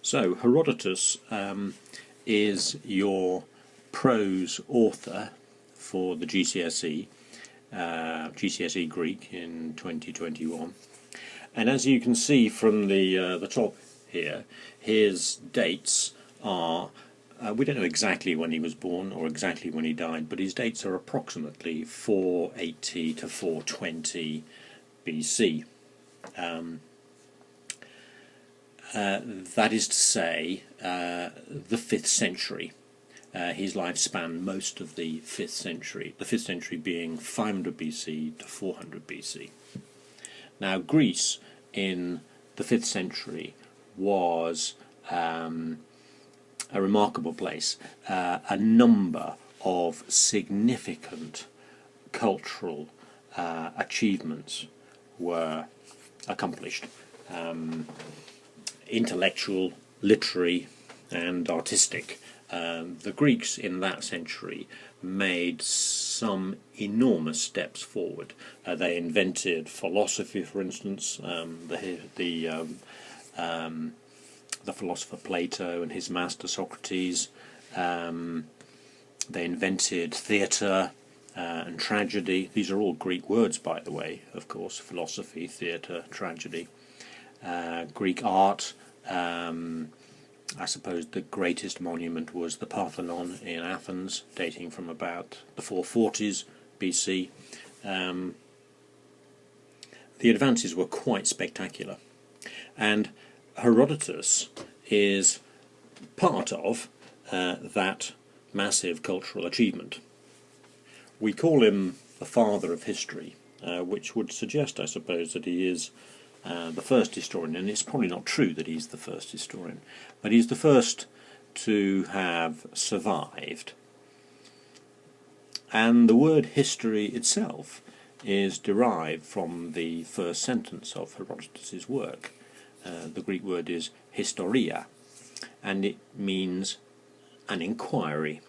So Herodotus is your prose author for the GCSE Greek in 2021, and as you can see from the top here, his dates are. We don't know exactly when he was born or exactly when he died, but his dates are approximately 480 to 420 BC. That is to say, the 5th century. His life spanned most of the 5th century, the 5th century being 500 BC to 400 BC. Now, Greece in the 5th century was a remarkable place. A number of significant cultural achievements were accomplished. Intellectual, literary and artistic. The Greeks in that century made some enormous steps forward. They invented philosophy, for instance, the philosopher Plato and his master Socrates. They invented theatre and tragedy. These are all Greek words, by the way, of course: philosophy, theatre, tragedy. Greek art. I suppose the greatest monument was the Parthenon in Athens, dating from about the 440s BC. The advances were quite spectacular, and Herodotus is part of that massive cultural achievement. We call him the father of history, which would suggest, I suppose, that he is the first historian, and it's probably not true that he's the first historian, but he's the first to have survived. And the word history itself is derived from the first sentence of Herodotus' work. The Greek word is historia, and it means an inquiry.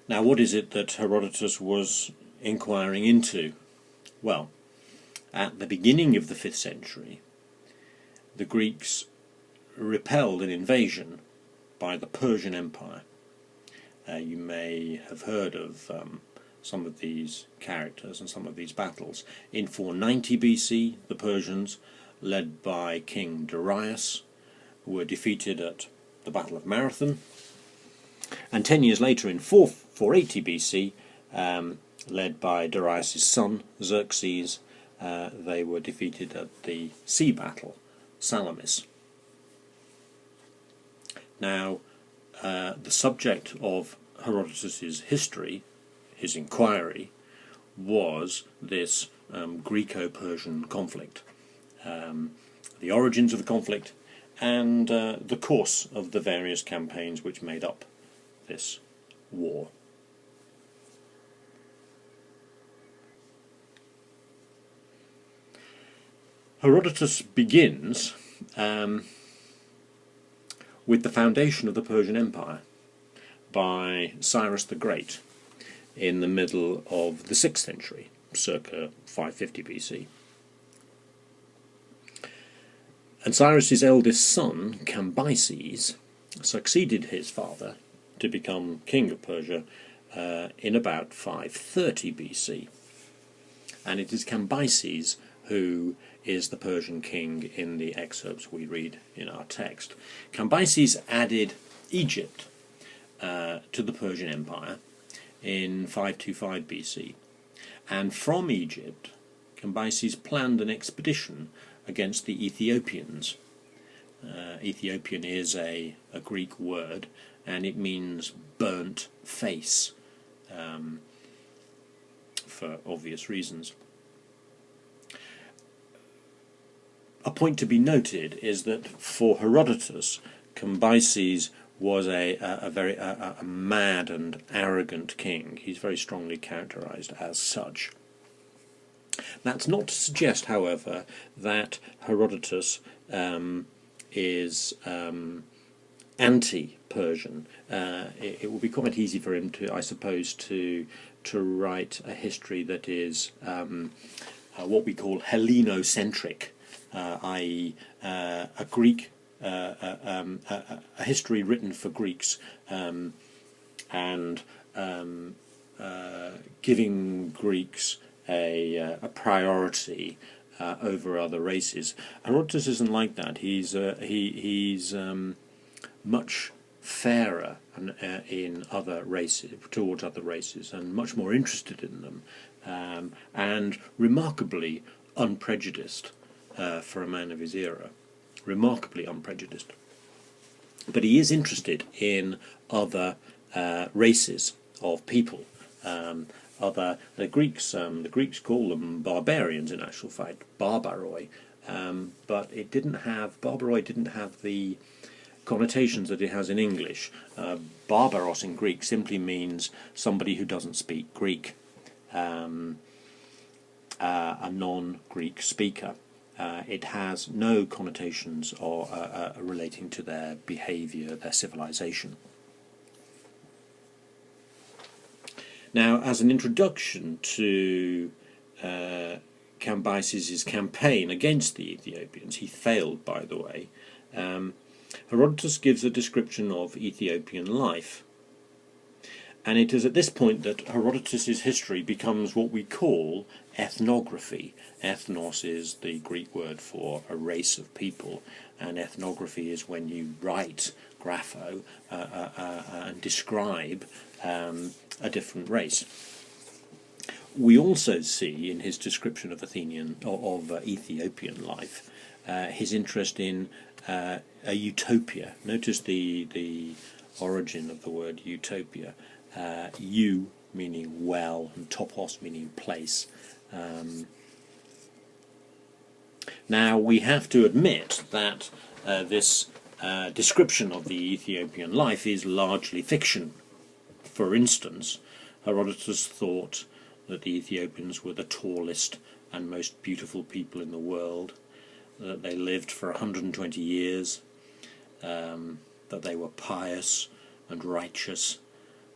Now, what is it that Herodotus was inquiring into? Well, at the beginning of the 5th century, the Greeks repelled an invasion by the Persian Empire. You may have heard of some of these characters and some of these battles. In 490 BC, the Persians, led by King Darius, were defeated at the Battle of Marathon. And 10 years later, in 480 BC, led by Darius' son, Xerxes, they were defeated at the sea battle, Salamis. Now, the subject of Herodotus' history, his inquiry, was this Greco-Persian conflict, the origins of the conflict, and the course of the various campaigns which made up this war. Herodotus begins with the foundation of the Persian Empire by Cyrus the Great in the middle of the 6th century, circa 550 BC. And Cyrus's eldest son, Cambyses, succeeded his father to become king of Persia in about 530 BC. And it is Cambyses who is the Persian king in the excerpts we read in our text. Cambyses added Egypt to the Persian Empire in 525 BC, and from Egypt Cambyses planned an expedition against the Ethiopians. Ethiopian is a Greek word, and it means burnt face, for obvious reasons. A point to be noted is that for Herodotus, Cambyses was a very mad and arrogant king. He's very strongly characterized as such. That's not to suggest, however, that Herodotus is anti-Persian. It would be quite easy for him to, I suppose, to write a history that is what we call Hellenocentric. i.e. a Greek, a history written for Greeks, and giving Greeks a priority over other races. Herodotus isn't like that. He's much fairer in other races, towards other races, and much more interested in them, and remarkably unprejudiced for a man of his era. Remarkably unprejudiced. But he is interested in other races of people. The Greeks call them barbarians in actual fact, barbaroi, but barbaroi didn't have the connotations that it has in English. Barbaros in Greek simply means somebody who doesn't speak Greek, a non-Greek speaker. It has no connotations or relating to their behaviour, their civilization. Now, as an introduction to Cambyses' campaign against the Ethiopians, he failed, by the way, Herodotus gives a description of Ethiopian life. And it is at this point that Herodotus' history becomes what we call ethnography. Ethnos is the Greek word for a race of people, and ethnography is when you write, grapho, and describe a different race. We also see in his description of Ethiopian life his interest in a utopia. Notice the origin of the word utopia. Eu meaning well and topos meaning place. Now we have to admit that this description of the Ethiopian life is largely fiction. For instance, Herodotus thought that the Ethiopians were the tallest and most beautiful people in the world, that they lived for 120 years, that they were pious and righteous,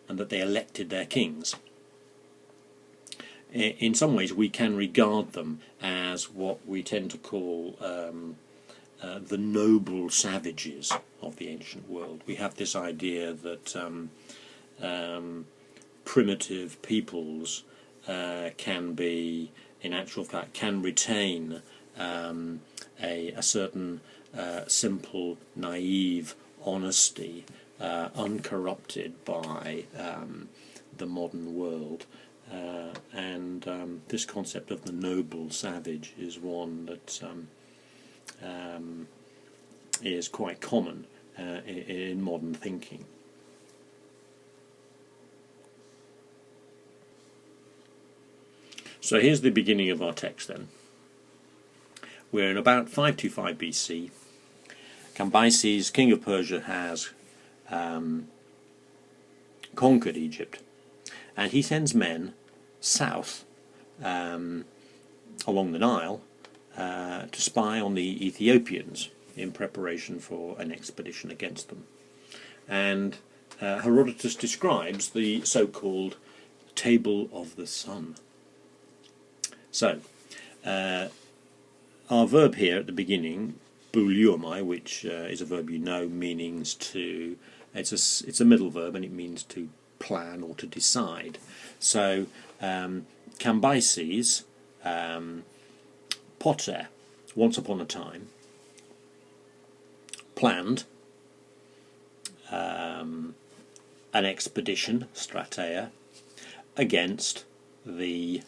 and that they elected their kings. In some ways we can regard them as what we tend to call the noble savages of the ancient world. We have this idea that primitive peoples can be, in actual fact, can retain a certain simple, naive honesty, uncorrupted by the modern world. And this concept of the noble savage is one that is quite common in modern thinking. So here's the beginning of our text then. We're in about 525 BC. Cambyses, king of Persia, has conquered Egypt, and he sends men south along the Nile to spy on the Ethiopians in preparation for an expedition against them. And Herodotus describes the so-called Table of the Sun. So, our verb here at the beginning, bouliomai, which is a verb you know, means to, it's a middle verb and it means to plan or to decide. So, Cambyses, Potter, once upon a time, planned an expedition, strateia, against the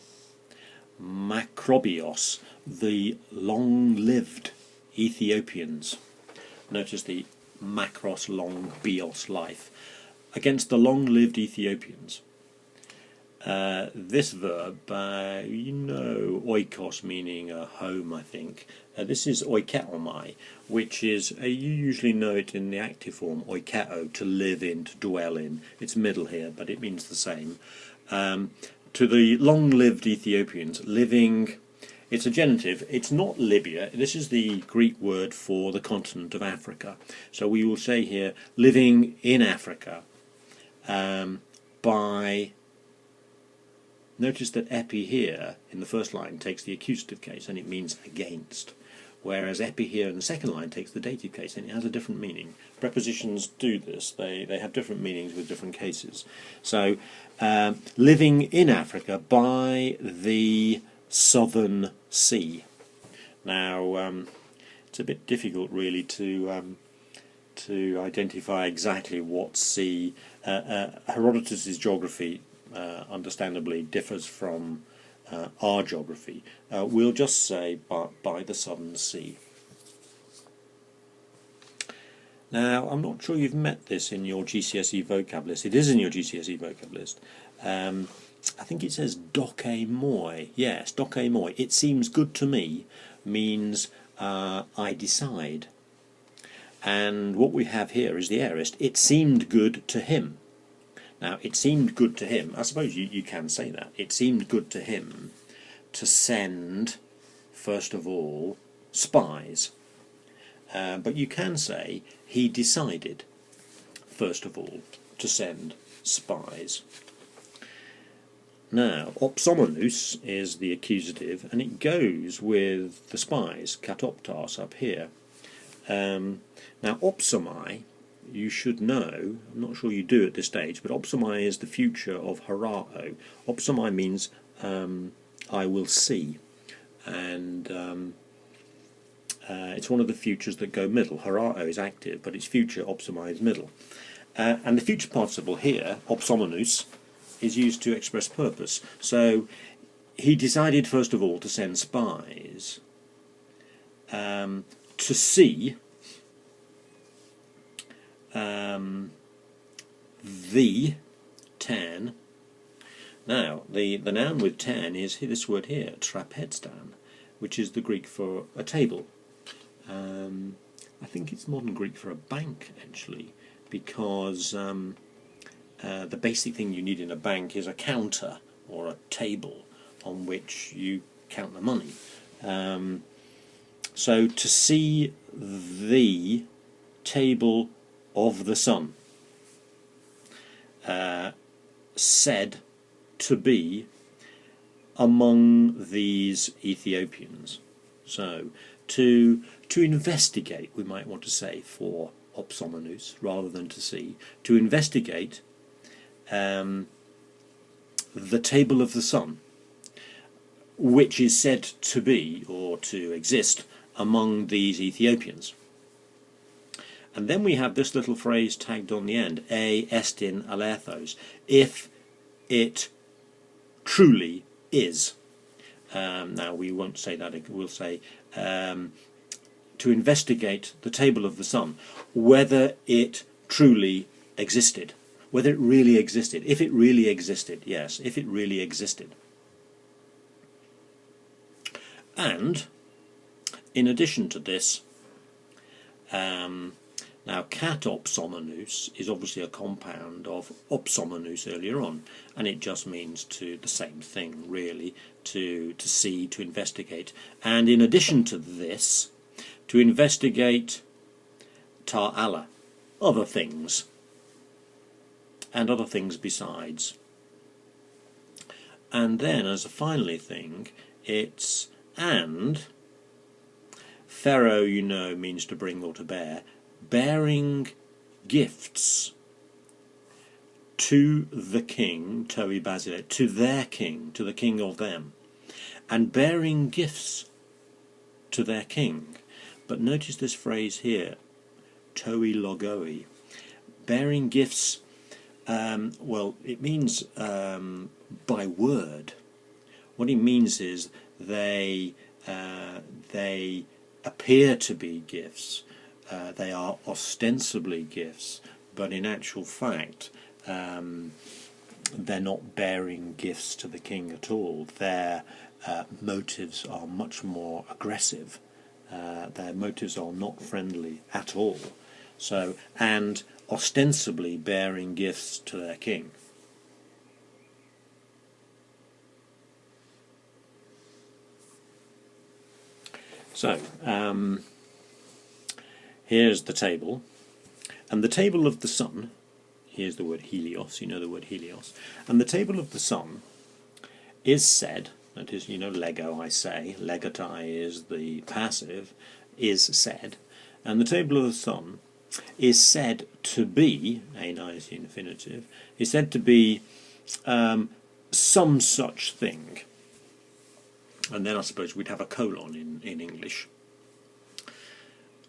Macrobios, the long-lived Ethiopians. Notice the macros, long, bios, life. Against the long-lived Ethiopians. This verb, oikos, meaning home, I think. This is oikeomai, which is, you usually know it in the active form, oikeo, to live in, to dwell in. It's middle here, but it means the same. To the long-lived Ethiopians, living, it's a genitive, it's not Libya, this is the Greek word for the continent of Africa. So we will say here, living in Africa, by, notice that epi here, in the first line, takes the accusative case, and it means against. whereas epi here in the second line takes the dative case and it has a different meaning. Prepositions do this. They have different meanings with different cases. So, living in Africa by the southern sea. Now, it's a bit difficult really to identify exactly what sea. Herodotus's geography, understandably, differs from our geography. We'll just say by the southern sea. Now, I'm not sure you've met this in your GCSE vocab list. It is in your GCSE vocab list. I think it says doke moi. Yes, doke moi. It seems good to me means I decide. And what we have here is the aorist. It seemed good to him. Now, it seemed good to him. I suppose you can say that. It seemed good to him to send, first of all, spies. But you can say he decided, first of all, to send spies. Now, opsomenous is the accusative, and it goes with the spies, katoptas up here. Now, opsomai, you should know, I'm not sure you do at this stage, but opsomai is the future of harao. Opsomai means I will see, and it's one of the futures that go middle. Harao is active, but its future, opsomai, is middle. And the future participle here, opsomenous, is used to express purpose. So he decided first of all to send spies to see the tan. Now the noun with tan is this word here, trapedstan, which is the Greek for a table. I think it's modern Greek for a bank actually, because the basic thing you need in a bank is a counter or a table on which you count the money. So to see the table of the sun, said to be among these Ethiopians. So to investigate, we might want to say, for opsomenous rather than to see, to investigate the table of the sun, which is said to be or to exist among these Ethiopians. And then we have this little phrase tagged on the end, e estin alethos, if it truly is. Now we won't say that, we'll say to investigate the table of the sun, whether it truly existed, whether it really existed, if it really existed, yes, if it really existed. And in addition to this, now katopsomenous is obviously a compound of opsomenous earlier on, and it just means to the same thing really, to see, to investigate. And in addition to this, to investigate ta Allah, other things, and other things besides. And then as a finally thing, it's and. Pharaoh, you know, means to bring or to bear. Bearing gifts to the king, toi basile, to their king, to the king of them, and bearing gifts to their king. But notice this phrase here, toi logoi, bearing gifts. Well, it means by word. What it means is they appear to be gifts. They are ostensibly gifts, but in actual fact they're not bearing gifts to the king at all. Their motives are much more aggressive. Their motives are not friendly at all. So, and ostensibly bearing gifts to their king. So, here's the table, and the table of the sun, here's the word helios, you know the word helios, and the table of the sun is said that is, lego I say, legatai is the passive, is said, and the table of the sun is said to be, anai is the infinitive, is said to be some such thing. And then I suppose we'd have a colon in English.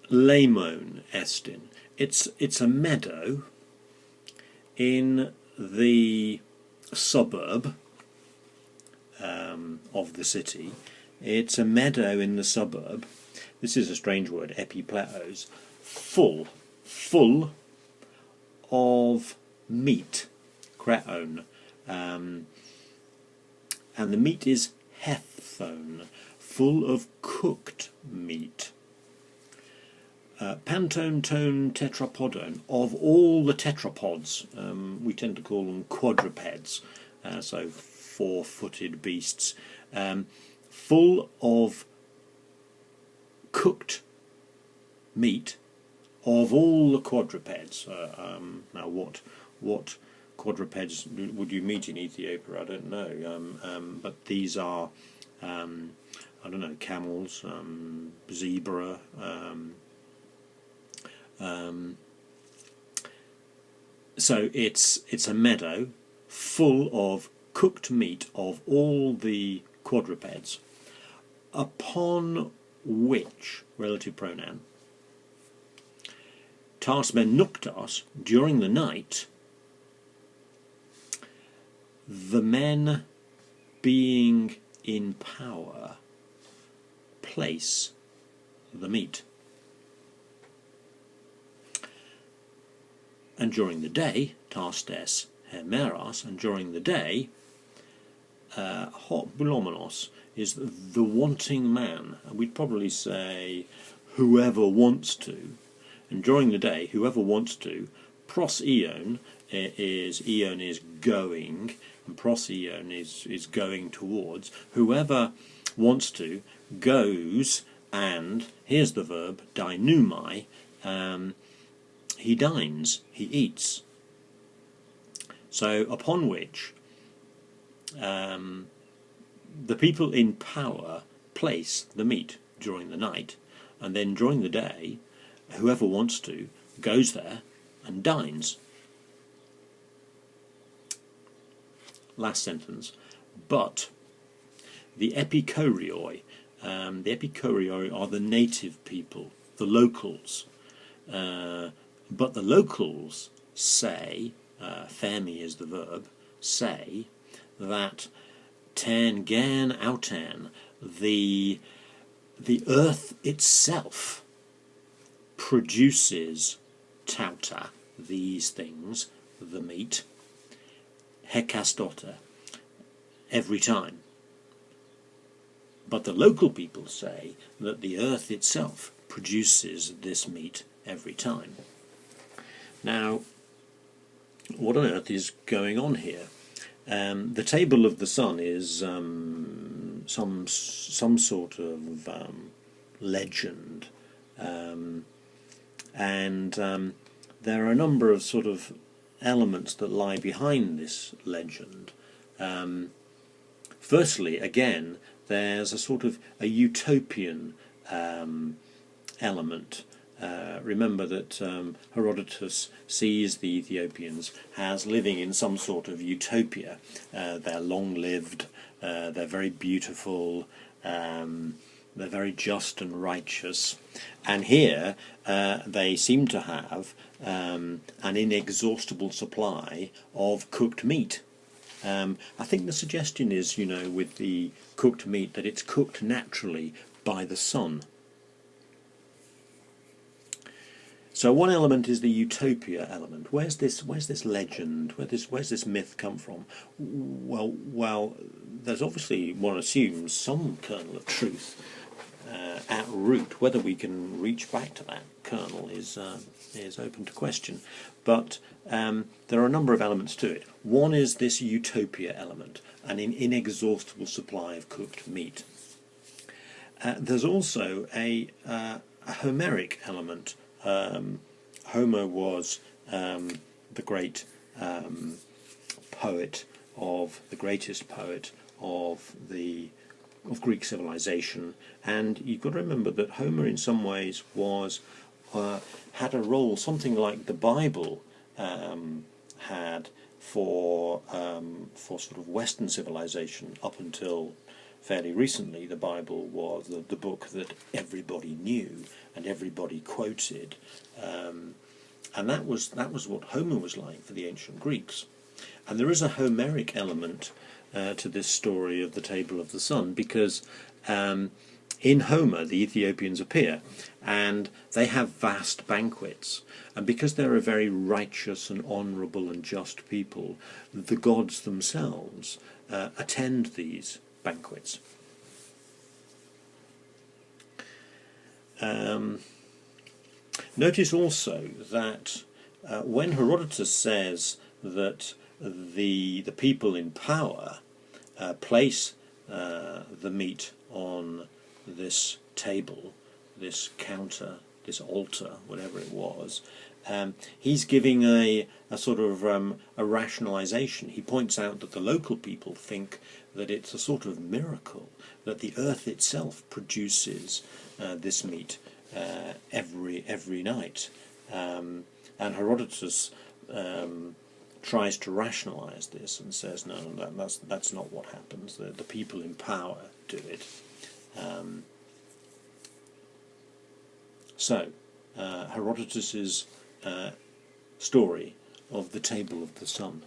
Lemon estin. It's a meadow in the suburb of the city. It's a meadow in the suburb. This is a strange word, epipletos. Full of meat, kreon, and the meat is hethon, full of cooked meat. Pantone tone tetrapodon, of all the tetrapods, we tend to call them quadrupeds, so four-footed beasts, full of cooked meat of all the quadrupeds. Now what quadrupeds would you meet in Ethiopia? I don't know, but these are I don't know, camels, zebra, so it's a meadow full of cooked meat of all the quadrupeds, upon which, relative pronoun, tas ben nuktas, during the night, the men being in power place the meat. And during the day, tas des hemeras, and during the day, hot bulomenos is the wanting man, and we'd probably say whoever wants to. And during the day, whoever wants to, pros eon is going, and pros eon is going towards. Whoever wants to goes, and here's the verb deinumai. He dines, he eats. So upon which the people in power place the meat during the night, and then during the day, whoever wants to goes there and dines. Last sentence. But the epikorioi are the native people, the locals. But the locals say, femi is the verb, say that ten gen autan, the earth itself produces tauta, these things, the meat, hekastota, every time. But the local people say that the earth itself produces this meat every time. Now, what on earth is going on here? The table of the sun is some sort of legend, and there are a number of sort of elements that lie behind this legend. Firstly, again, there's a sort of a utopian element. Remember that Herodotus sees the Ethiopians as living in some sort of utopia. They're long-lived, they're very beautiful, they're very just and righteous. And here they seem to have an inexhaustible supply of cooked meat. I think the suggestion is, with the cooked meat, that it's cooked naturally by the sun. So one element is the utopia element. Where's this legend? Where's this myth come from? Well, there's obviously, one assumes, some kernel of truth at root. Whether we can reach back to that kernel is open to question. But there are a number of elements to it. One is this utopia element, an inexhaustible supply of cooked meat. There's also a Homeric element. Homer was the great poet the greatest poet of Greek civilization, and you've got to remember that Homer in some ways had a role something like the Bible had for sort of Western civilization up until fairly recently. The Bible was the book that everybody knew and everybody quoted, and that was what Homer was like for the ancient Greeks. And there is a Homeric element to this story of the Table of the Sun, because in Homer the Ethiopians appear and they have vast banquets, and because they're a very righteous and honourable and just people, the gods themselves attend these banquets. Notice also that when Herodotus says that the people in power place the meat on this table, this counter, this altar, whatever it was, he's giving a sort of a rationalization. He points out that the local people think that it's a sort of miracle that the earth itself produces this meat every night, and Herodotus tries to rationalize this and says, no, that's not what happens. The people in power do it. So Herodotus's story of the Table of the Sun.